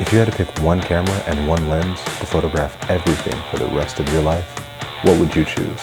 If you had to pick one camera and one lens to photograph everything for the rest of your life, what would you choose?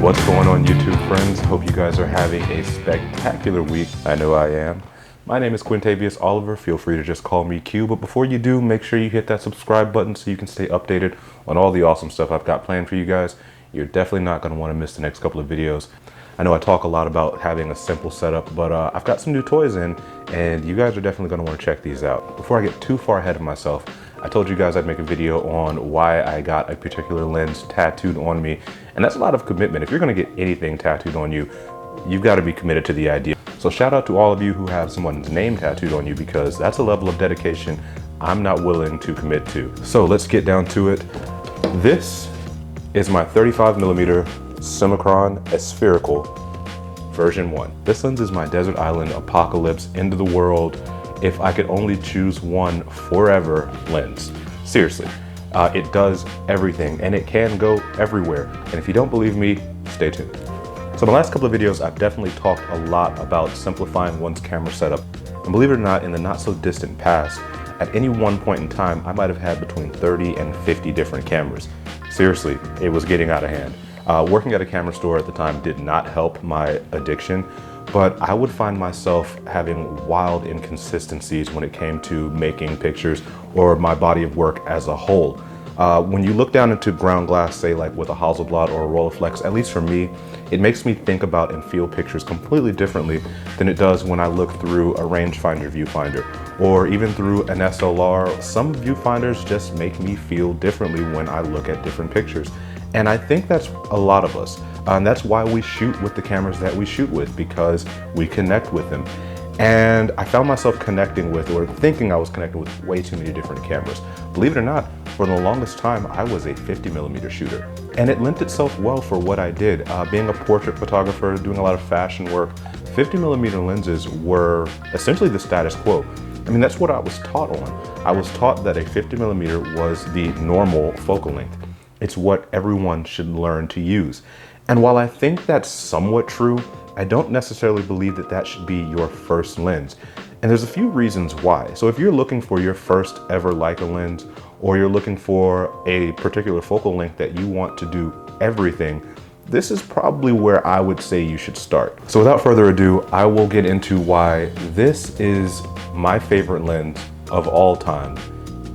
What's going on, YouTube friends? Hope you guys are having a spectacular week. I know I am. My name is Quintavious Oliver. Feel free to just call me Q, but before you do, make sure you hit that subscribe button so you can stay updated on all the awesome stuff I've got planned for you guys. You're definitely not going to want to miss the next couple of videos. I know I talk a lot about having a simple setup, but I've got some new toys in, and you guys are definitely going to want to check these out. Before I get too far ahead of myself, I told you guys I'd make a video on why I got a particular lens tattooed on me, and that's a lot of commitment. If you're going to get anything tattooed on you, you've got to be committed to the idea. So shout out to all of you who have someone's name tattooed on you, because that's a level of dedication I'm not willing to commit to. So let's get down to it. This is my 35mm Summicron Aspherical version 1. This lens is my desert island apocalypse end of the world, if I could only choose one forever lens. Seriously, it does everything and it can go everywhere. And if you don't believe me, stay tuned. So in the last couple of videos, I've definitely talked a lot about simplifying one's camera setup. And believe it or not, in the not so distant past, at any one point in time, I might have had between 30 and 50 different cameras. Seriously, it was getting out of hand. Working at a camera store at the time did not help my addiction, but I would find myself having wild inconsistencies when it came to making pictures or my body of work as a whole. When you look down into ground glass, say like with a Hasselblad or a Rolleiflex, at least for me, it makes me think about and feel pictures completely differently than it does when I look through a rangefinder viewfinder or even through an SLR. Some viewfinders just make me feel differently when I look at different pictures. And I think that's a lot of us. And that's why we shoot with the cameras that we shoot with, because we connect with them. And I found myself connecting with, or thinking I was connecting with, way too many different cameras. Believe it or not, for the longest time, I was a 50mm shooter. And it lent itself well for what I did. Being a portrait photographer, doing a lot of fashion work, 50mm lenses were essentially the status quo. I mean, that's what I was taught on. I was taught that a 50mm was the normal focal length. It's what everyone should learn to use. And while I think that's somewhat true, I don't necessarily believe that that should be your first lens. And there's a few reasons why. So if you're looking for your first ever Leica lens, or you're looking for a particular focal length that you want to do everything, this is probably where I would say you should start. So without further ado, I will get into why this is my favorite lens of all time,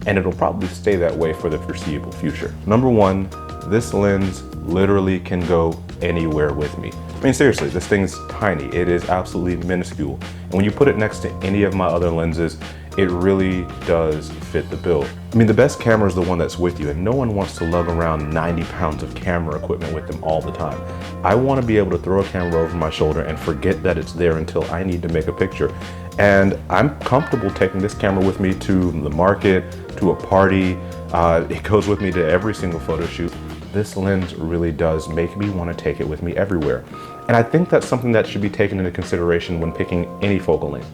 and it'll probably stay that way for the foreseeable future. Number one, this lens literally can go anywhere with me. I mean, seriously, this thing's tiny. It is absolutely minuscule. And when you put it next to any of my other lenses, it really does fit the bill. I mean, the best camera is the one that's with you, and no one wants to lug around 90 pounds of camera equipment with them all the time. I want to be able to throw a camera over my shoulder and forget that it's there until I need to make a picture. And I'm comfortable taking this camera with me to the market, to a party. It goes with me to every single photo shoot. This lens really does make me want to take it with me everywhere. And I think that's something that should be taken into consideration when picking any focal length.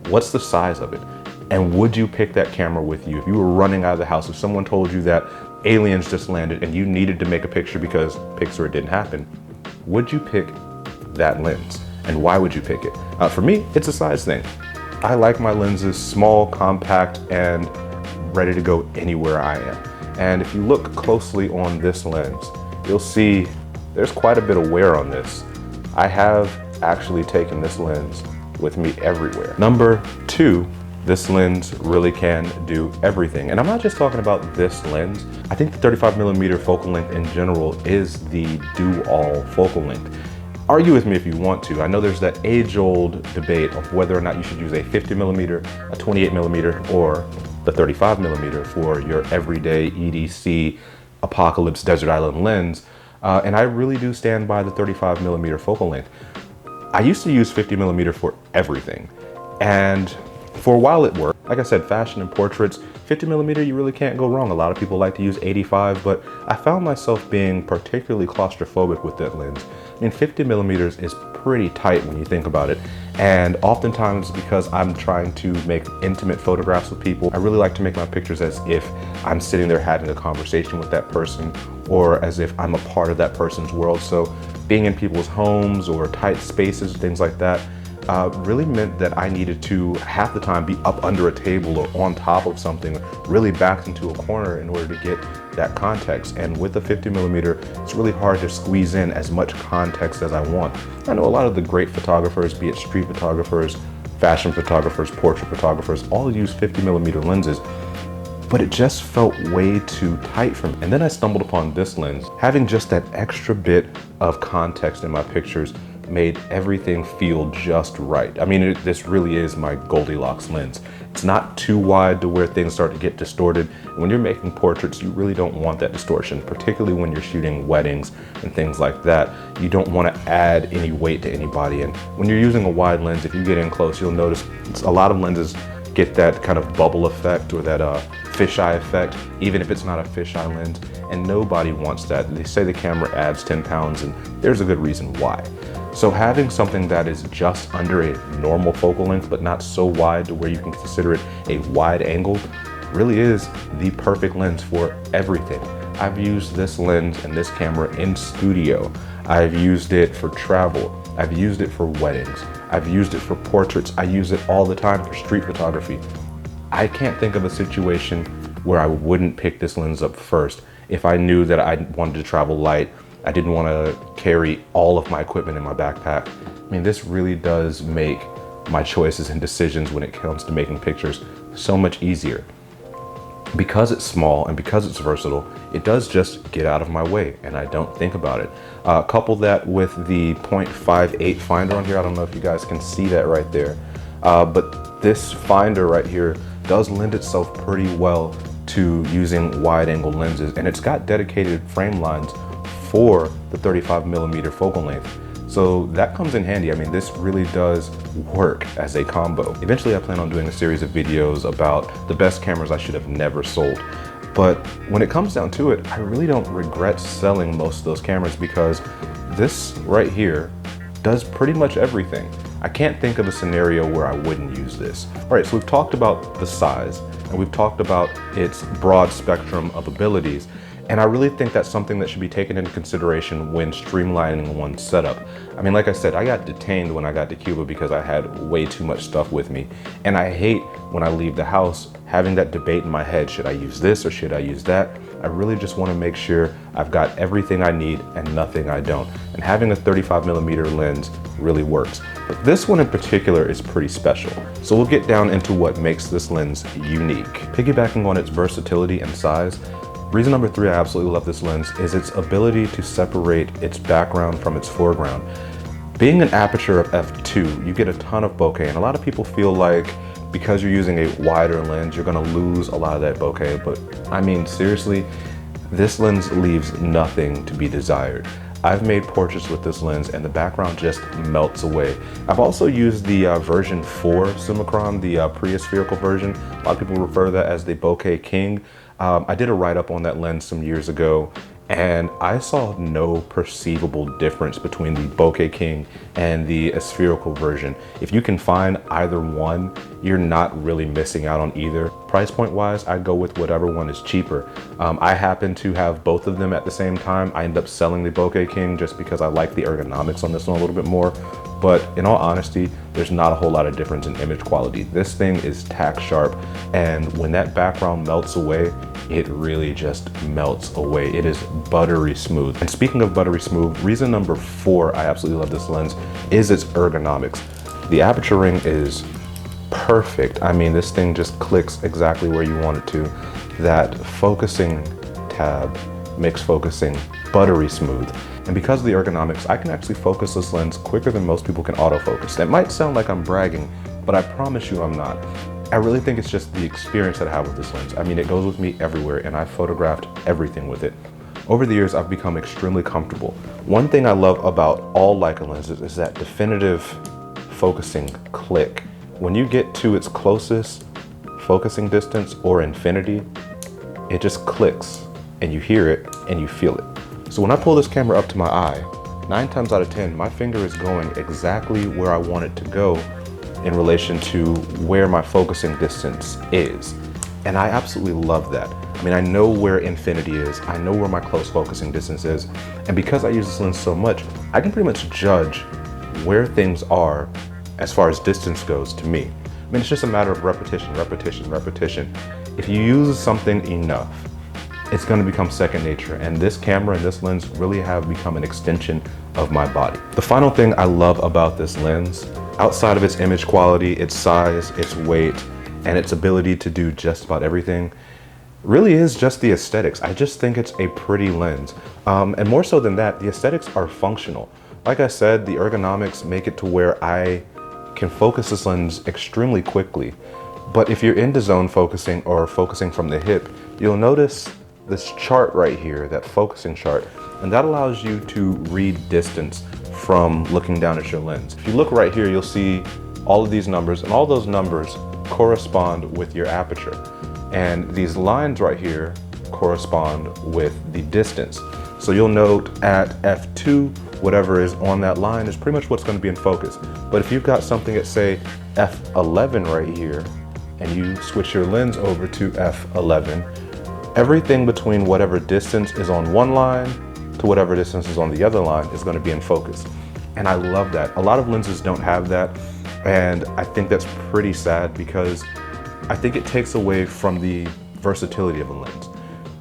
What's the size of it? And would you pick that camera with you? If you were running out of the house, if someone told you that aliens just landed and you needed to make a picture because Pixar didn't happen, would you pick that lens? And why would you pick it? For me, it's a size thing. I like my lenses small, compact, and ready to go anywhere I am. And if you look closely on this lens, you'll see there's quite a bit of wear on this. I have actually taken this lens with me everywhere. Number two, this lens really can do everything. And I'm not just talking about this lens. I think the 35mm focal length in general is the do-all focal length. Argue with me if you want to. I know there's that age-old debate of whether or not you should use a 50mm, a 28mm, or the 35mm for your everyday EDC apocalypse desert island lens. And I really do stand by the 35mm focal length. I used to use 50mm for everything. And for a while it worked. Like I said, fashion and portraits, 50mm, you really can't go wrong. A lot of people like to use 85, but I found myself being particularly claustrophobic with that lens. I mean, 50mm is pretty tight when you think about it. And oftentimes, because I'm trying to make intimate photographs with people, I really like to make my pictures as if I'm sitting there having a conversation with that person, or as if I'm a part of that person's world. So being in people's homes or tight spaces, things like that, really meant that I needed to, half the time, be up under a table or on top of something, really backed into a corner in order to get that context. And with the 50mm, it's really hard to squeeze in as much context as I want. I know a lot of the great photographers, be it street photographers, fashion photographers, portrait photographers, all use 50mm lenses, but it just felt way too tight for me. And then I stumbled upon this lens. Having just that extra bit of context in my pictures made everything feel just right. I mean, this really is my Goldilocks lens. It's not too wide to where things start to get distorted. When you're making portraits, you really don't want that distortion, particularly when you're shooting weddings and things like that. You don't want to add any weight to anybody. And when you're using a wide lens, if you get in close, you'll notice a lot of lenses get that kind of bubble effect or that fisheye effect, even if it's not a fisheye lens. And nobody wants that. They say the camera adds 10 pounds, and there's a good reason why. So having something that is just under a normal focal length, but not so wide to where you can consider it a wide angle, really is the perfect lens for everything. I've used this lens and this camera in studio. I've used it for travel. I've used it for weddings. I've used it for portraits. I use it all the time for street photography. I can't think of a situation where I wouldn't pick this lens up first if I knew that I wanted to travel light. I didn't want to carry all of my equipment in my backpack. I mean, this really does make my choices and decisions when it comes to making pictures so much easier. Because it's small and because it's versatile, it does just get out of my way and I don't think about it. Couple that with the 0.58 finder on here. I don't know if you guys can see that right there. But this finder right here does lend itself pretty well to using wide angle lenses, and it's got dedicated frame lines for the 35mm focal length. So that comes in handy. I mean, this really does work as a combo. Eventually I plan on doing a series of videos about the best cameras I should have never sold. But when it comes down to it, I really don't regret selling most of those cameras because this right here does pretty much everything. I can't think of a scenario where I wouldn't use this. All right, so we've talked about the size and we've talked about its broad spectrum of abilities. And I really think that's something that should be taken into consideration when streamlining one's setup. I mean, like I said, I got detained when I got to Cuba because I had way too much stuff with me. And I hate when I leave the house having that debate in my head, should I use this or should I use that? I really just want to make sure I've got everything I need and nothing I don't. And having a 35mm lens really works. But this one in particular is pretty special. So we'll get down into what makes this lens unique. Piggybacking on its versatility and size, reason number 3 I absolutely love this lens is its ability to separate its background from its foreground. Being an aperture of f2, you get a ton of bokeh, and a lot of people feel like because you're using a wider lens, you're gonna lose a lot of that bokeh, but I mean, seriously, this lens leaves nothing to be desired. I've made portraits with this lens and the background just melts away. I've also used the version 4 Summicron, the pre-spherical version. A lot of people refer to that as the Bokeh King. I did a write-up on that lens some years ago, and I saw no perceivable difference between the Bokeh King and the spherical version. If you can find either one, you're not really missing out on either. Price point wise, I'd go with whatever one is cheaper. I happen to have both of them at the same time. I end up selling the Bokeh King just because I like the ergonomics on this one a little bit more. But in all honesty, there's not a whole lot of difference in image quality. This thing is tack sharp, and when that background melts away, it really just melts away. It is buttery smooth. And speaking of buttery smooth, reason number 4 I absolutely love this lens is its ergonomics. The aperture ring is perfect. I mean, this thing just clicks exactly where you want it to. That focusing tab makes focusing buttery smooth. And because of the ergonomics, I can actually focus this lens quicker than most people can autofocus. It might sound like I'm bragging, but I promise you I'm not. I really think it's just the experience that I have with this lens. I mean, it goes with me everywhere, and I've photographed everything with it. Over the years, I've become extremely comfortable. One thing I love about all Leica lenses is that definitive focusing click. When you get to its closest focusing distance or infinity, it just clicks, and you hear it and you feel it. So when I pull this camera up to my eye, 9 times out of 10, my finger is going exactly where I want it to go in relation to where my focusing distance is. And I absolutely love that. I mean, I know where infinity is, I know where my close focusing distance is, and because I use this lens so much, I can pretty much judge where things are as far as distance goes to me. I mean, it's just a matter of repetition, repetition, repetition. If you use something enough, it's going to become second nature, and this camera and this lens really have become an extension of my body. The final thing I love about this lens, outside of its image quality, its size, its weight, and its ability to do just about everything, really is just the aesthetics. I just think it's a pretty lens. And more so than that, the aesthetics are functional. Like I said, the ergonomics make it to where I can focus this lens extremely quickly. But if you're into zone focusing or focusing from the hip, you'll notice this chart right here, that focusing chart, and that allows you to read distance from looking down at your lens. If you look right here, you'll see all of these numbers, and all those numbers correspond with your aperture. And these lines right here correspond with the distance. So you'll note at f2, whatever is on that line is pretty much what's going to be in focus. But if you've got something at, say, f11 right here, and you switch your lens over to f11, everything between whatever distance is on one line to whatever distance is on the other line is going to be in focus. And I love that. A lot of lenses don't have that, and I think that's pretty sad because I think it takes away from the versatility of a lens.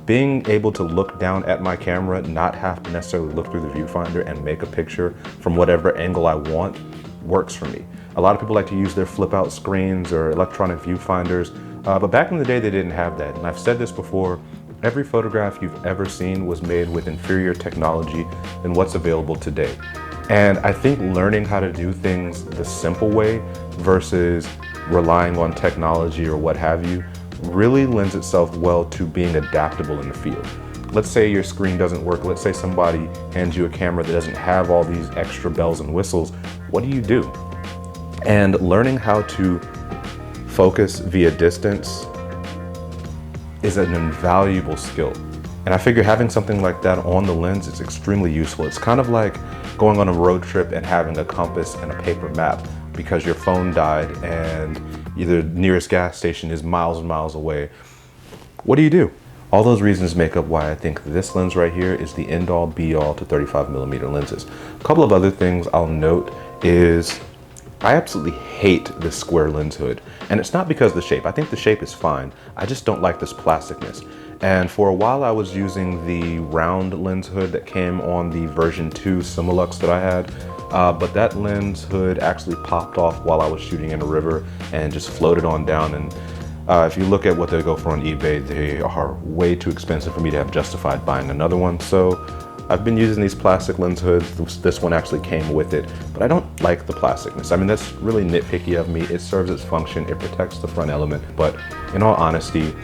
Being able to look down at my camera, not have to necessarily look through the viewfinder and make a picture from whatever angle I want, works for me. A lot of people like to use their flip out screens or electronic viewfinders, but back in the day they didn't have that. And I've said this before, every photograph you've ever seen was made with inferior technology than what's available today. And I think learning how to do things the simple way versus relying on technology or what have you really lends itself well to being adaptable in the field. Let's say your screen doesn't work. Let's say somebody hands you a camera that doesn't have all these extra bells and whistles. What do? And learning how to focus via distance is an invaluable skill. And I figure having something like that on the lens is extremely useful. It's kind of like going on a road trip and having a compass and a paper map because your phone died and either the nearest gas station is miles and miles away. What do? All those reasons make up why I think this lens right here is the end-all be-all to 35mm lenses. A couple of other things I'll note is I absolutely hate this square lens hood. And it's not because of the shape. I think the shape is fine. I just don't like this plasticness. And for a while I was using the round lens hood that came on the version 2 Similux that I had. But that lens hood actually popped off while I was shooting in a river and just floated on down. And if you look at what they go for on eBay, they are way too expensive for me to have justified buying another one. So I've been using these plastic lens hoods. This one actually came with it, but I don't like the plasticness. I mean, that's really nitpicky of me. It serves its function, it protects the front element, but in all honesty,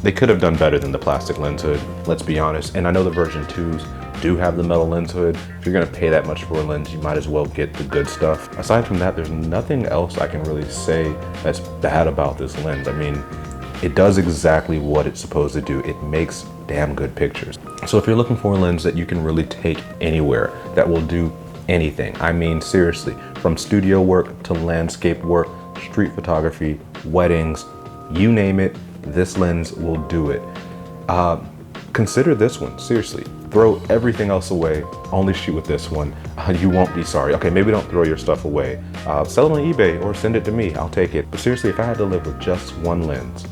they could have done better than the plastic lens hood, let's be honest. And I know the version 2s do have the metal lens hood. If you're gonna pay that much for a lens, you might as well get the good stuff. Aside from that, there's nothing else I can really say that's bad about this lens. I mean, it does exactly what it's supposed to do. It makes damn good pictures. So if you're looking for a lens that you can really take anywhere, that will do anything, I mean seriously, from studio work to landscape work, street photography, weddings, you name it, this lens will do it. Consider this one, seriously. Throw everything else away, only shoot with this one. You won't be sorry. Okay, maybe don't throw your stuff away. Sell it on eBay or send it to me, I'll take it. But seriously, if I had to live with just one lens,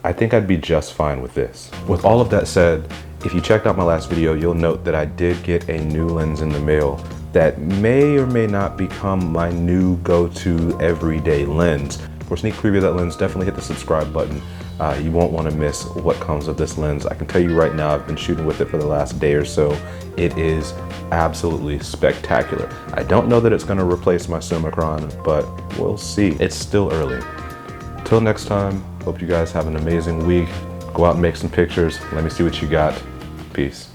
I think I'd be just fine with this. With all of that said, if you checked out my last video, you'll note that I did get a new lens in the mail that may or may not become my new go-to everyday lens. For a sneak preview of that lens, definitely hit the subscribe button. You won't want to miss what comes of this lens. I can tell you right now, I've been shooting with it for the last day or so. It is absolutely spectacular. I don't know that it's going to replace my Summicron, but we'll see. It's still early. Till next time, hope you guys have an amazing week. Go out and make some pictures. Let me see what you got. Peace.